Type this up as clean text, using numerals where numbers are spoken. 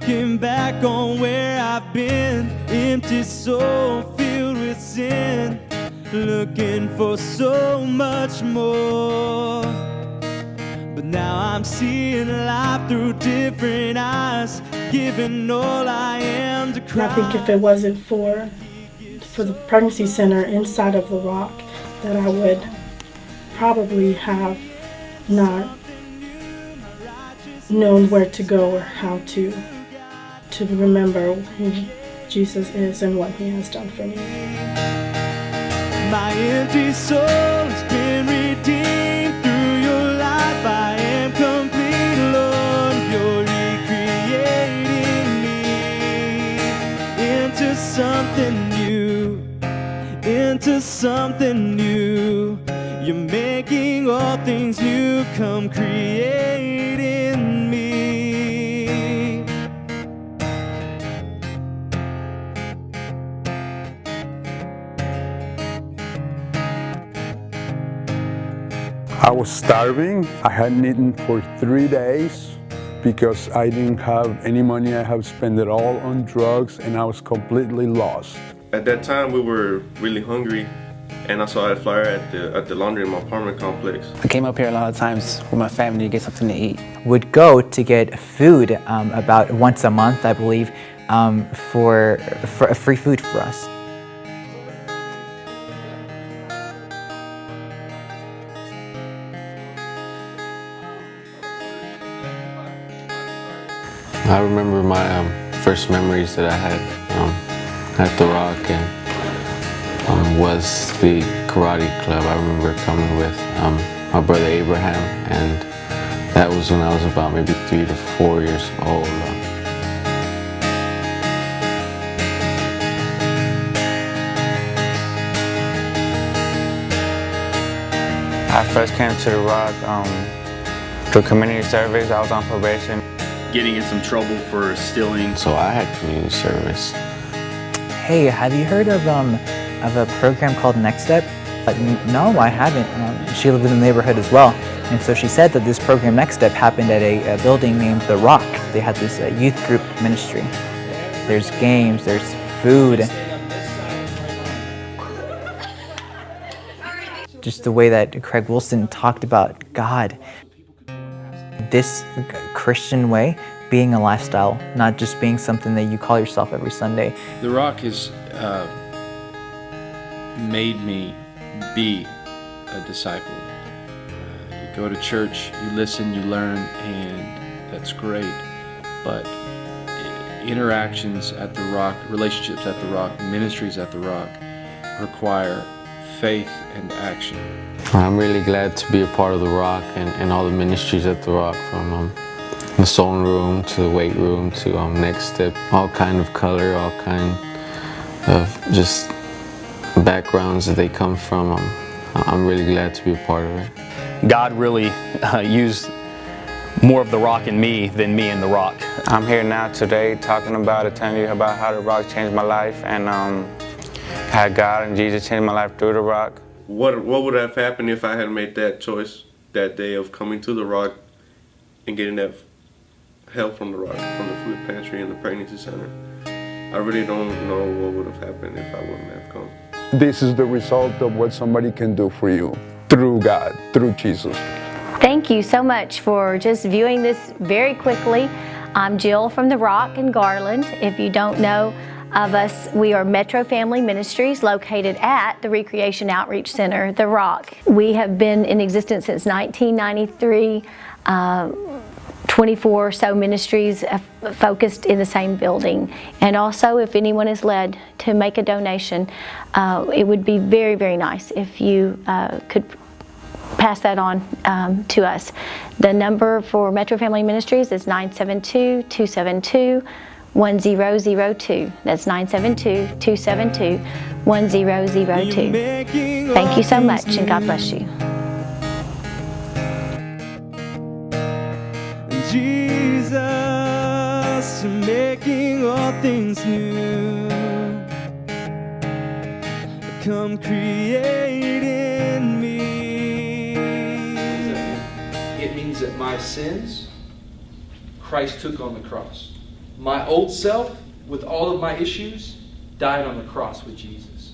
Looking back on where I've been, empty soul filled with sin, looking for so much more. But now I'm seeing life through different eyes, giving all I am to And I think if it wasn't for the pregnancy center inside of the ROC, that I would probably have not known where to go or how to remember who Jesus is and what he has done for me. My empty soul has been redeemed through your life. I am complete, Lord. You're recreating me into something new, into something new. You're making all things new, come create in me. I was starving. I hadn't eaten for 3 days because I didn't have any money. I have spent it all on drugs and I was completely lost. At that time we were really hungry, and I saw a flyer at the laundry in my apartment complex. I came up here a lot of times with my family to get something to eat. Would go to get food about once a month, I believe, for free food for us. I remember my first memories that I had at the ROC and was the karate club. I remember coming with my brother Abraham, and that was when I was about maybe 3 to 4 years old. I first came to the ROC through community service. I was on probation. Getting in some trouble for stealing. So I had community service. Hey, have you heard of a program called Next Step? No, I haven't. She lived in the neighborhood as well. And so she said that this program Next Step happened at a building named The ROC. They had this youth group ministry. There's games, there's food. Just the way that Craig Wilson talked about God. This Christian way being a lifestyle, not just being something that you call yourself every Sunday. The ROC has made me be a disciple. You go to church, you listen, you learn, and that's great. But interactions at the ROC, relationships at the ROC, ministries at the ROC require faith and action. I'm really glad to be a part of the ROC and all the ministries at the ROC, from the sewing room to the weight room to Next Step, all kind of color, all kind of just backgrounds that they come from. I'm really glad to be a part of it. God really used more of the ROC in me than me in the ROC. I'm here now today telling you about how the ROC changed my life, and how God and Jesus changed my life through the ROC. What would have happened if I had made that choice that day of coming to the ROC and getting that help from the ROC, from the food pantry and the pregnancy center? I really don't know what would have happened if I wouldn't have come. This is the result of what somebody can do for you through God, through Jesus. Thank you so much for just viewing this very quickly. I'm Jill from the ROC in Garland. If you don't know of us, we are Metro Family Ministries located at the Recreation Outreach Center, the ROC. We have been in existence since 1993. 24 or so ministries focused in the same building. And also, if anyone is led to make a donation, it would be very, very nice if you could pass that on to us. The number for Metro Family Ministries is 972-272-1002. That's 972-272-1002. Thank you so much, and God bless you. Jesus, you're making all things new. Come create in me. It means that my sins, Christ took on the cross. My old self, with all of my issues, died on the cross with Jesus.